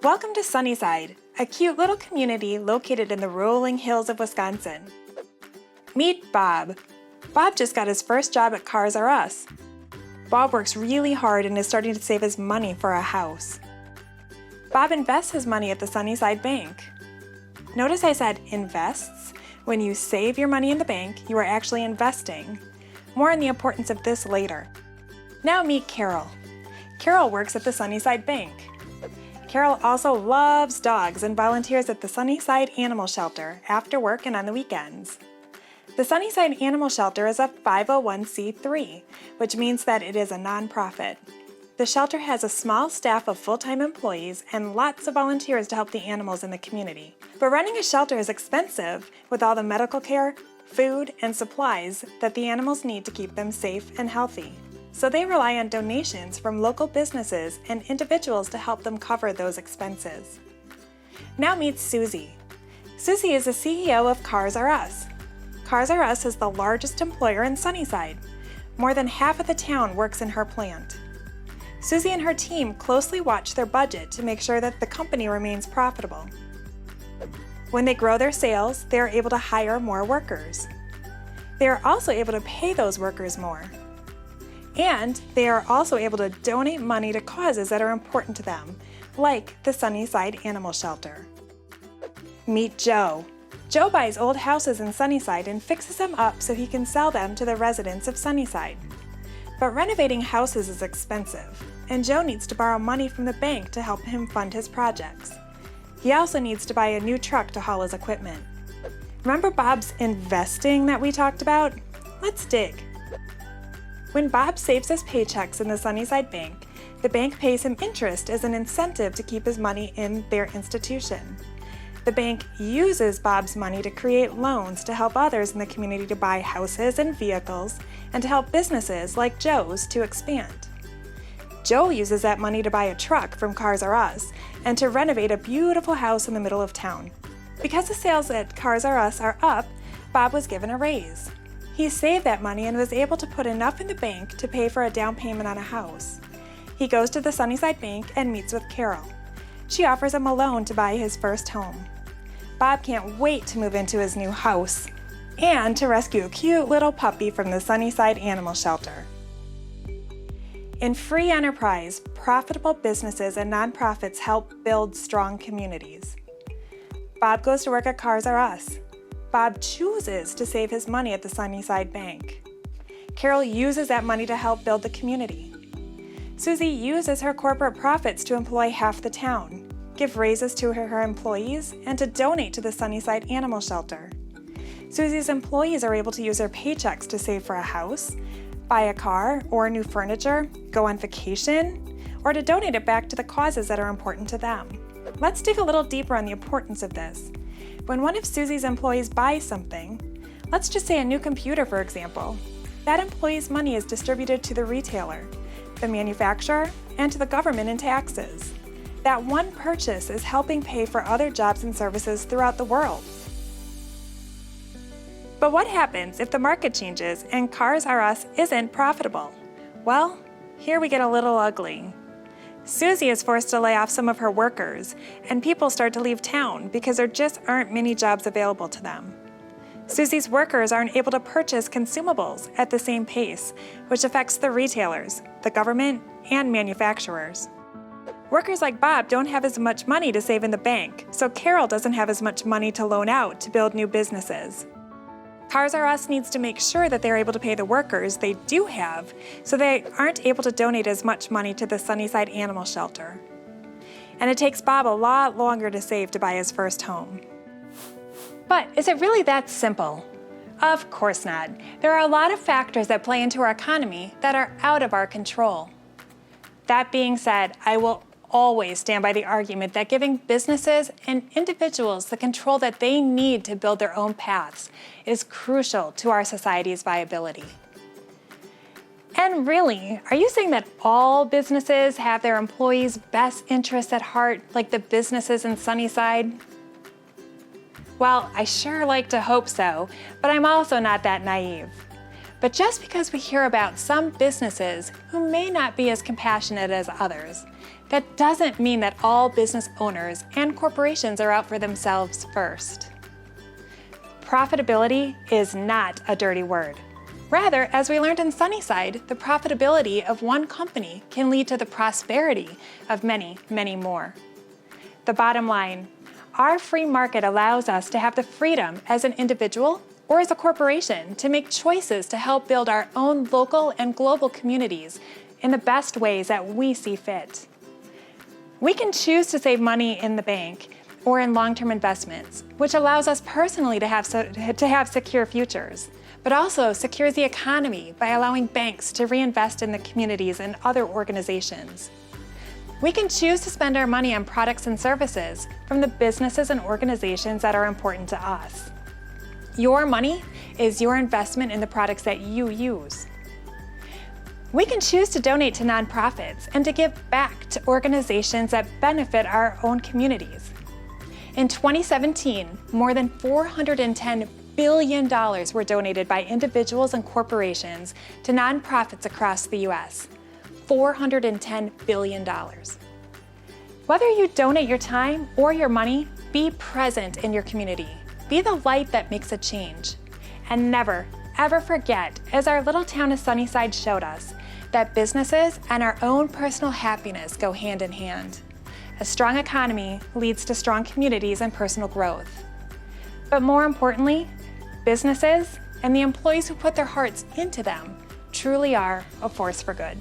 Welcome to Sunnyside, a cute little community located in the rolling hills of Wisconsin. Meet Bob. Bob just got his first job at Cars R Us. Bob works really hard and is starting to save his money for a house. Bob invests his money at the Sunnyside Bank. Notice I said invests. When you save your money in the bank, you are actually investing. More on the importance of this later. Now meet Carol. Carol works at the Sunnyside Bank. Carol also loves dogs and volunteers at the Sunnyside Animal Shelter after work and on the weekends. The Sunnyside Animal Shelter is a 501c3, which means that it is a nonprofit. The shelter has a small staff of full-time employees and lots of volunteers to help the animals in the community. But running a shelter is expensive with all the medical care, food, and supplies that the animals need to keep them safe and healthy. So they rely on donations from local businesses and individuals to help them cover those expenses. Now meet Susie. Susie is the CEO of Cars R Us. Cars R Us is the largest employer in Sunnyside. More than half of the town works in her plant. Susie and her team closely watch their budget to make sure that the company remains profitable. When they grow their sales, they are able to hire more workers. They are also able to pay those workers more. And they are also able to donate money to causes that are important to them, like the Sunnyside Animal Shelter. Meet Joe. Joe buys old houses in Sunnyside and fixes them up so he can sell them to the residents of Sunnyside. But renovating houses is expensive, and Joe needs to borrow money from the bank to help him fund his projects. He also needs to buy a new truck to haul his equipment. Remember Bob's investing that we talked about? Let's dig. When Bob saves his paychecks in the Sunnyside Bank, the bank pays him interest as an incentive to keep his money in their institution. The bank uses Bob's money to create loans to help others in the community to buy houses and vehicles, and to help businesses like Joe's to expand. Joe uses that money to buy a truck from Cars R Us and to renovate a beautiful house in the middle of town. Because the sales at Cars R Us are up, Bob was given a raise. He saved that money and was able to put enough in the bank to pay for a down payment on a house. He goes to the Sunnyside Bank and meets with Carol. She offers him a loan to buy his first home. Bob can't wait to move into his new house and to rescue a cute little puppy from the Sunnyside Animal Shelter. In free enterprise, profitable businesses and nonprofits help build strong communities. Bob goes to work at Cars R Us. Bob chooses to save his money at the Sunnyside Bank. Carol uses that money to help build the community. Susie uses her corporate profits to employ half the town, give raises to her employees, and to donate to the Sunnyside Animal Shelter. Susie's employees are able to use their paychecks to save for a house, buy a car or new furniture, go on vacation, or to donate it back to the causes that are important to them. Let's dig a little deeper on the importance of this. When one of Susie's employees buys something, let's just say a new computer for example, that employee's money is distributed to the retailer, the manufacturer, and to the government in taxes. That one purchase is helping pay for other jobs and services throughout the world. But what happens if the market changes and Cars R Us isn't profitable? Well, here we get a little ugly. Susie is forced to lay off some of her workers, and people start to leave town because there just aren't many jobs available to them. Susie's workers aren't able to purchase consumables at the same pace, which affects the retailers, the government, and manufacturers. Workers like Bob don't have as much money to save in the bank, so Carol doesn't have as much money to loan out to build new businesses. Cars R Us needs to make sure that they're able to pay the workers they do have, so they aren't able to donate as much money to the Sunnyside Animal Shelter. And it takes Bob a lot longer to save to buy his first home. But is it really that simple? Of course not. There are a lot of factors that play into our economy that are out of our control. That being said, I will always stand by the argument that giving businesses and individuals the control that they need to build their own paths is crucial to our society's viability. And really, are you saying that all businesses have their employees' best interests at heart, like the businesses in Sunnyside? Well, I sure like to hope so, but I'm also not that naive. But just because we hear about some businesses who may not be as compassionate as others, that doesn't mean that all business owners and corporations are out for themselves first. Profitability is not a dirty word. Rather, as we learned in Sunnyside, the profitability of one company can lead to the prosperity of many, many more. The bottom line, our free market allows us to have the freedom as an individual or as a corporation to make choices to help build our own local and global communities in the best ways that we see fit. We can choose to save money in the bank or in long-term investments, which allows us personally to have secure futures, but also secures the economy by allowing banks to reinvest in the communities and other organizations. We can choose to spend our money on products and services from the businesses and organizations that are important to us. Your money is your investment in the products that you use. We can choose to donate to nonprofits and to give back to organizations that benefit our own communities. In 2017, more than $410 billion were donated by individuals and corporations to nonprofits across the U.S. $410 billion. Whether you donate your time or your money, be present in your community. Be the light that makes a change. And never, ever forget, as our little town of Sunnyside showed us, that businesses and our own personal happiness go hand in hand. A strong economy leads to strong communities and personal growth. But more importantly, businesses and the employees who put their hearts into them truly are a force for good.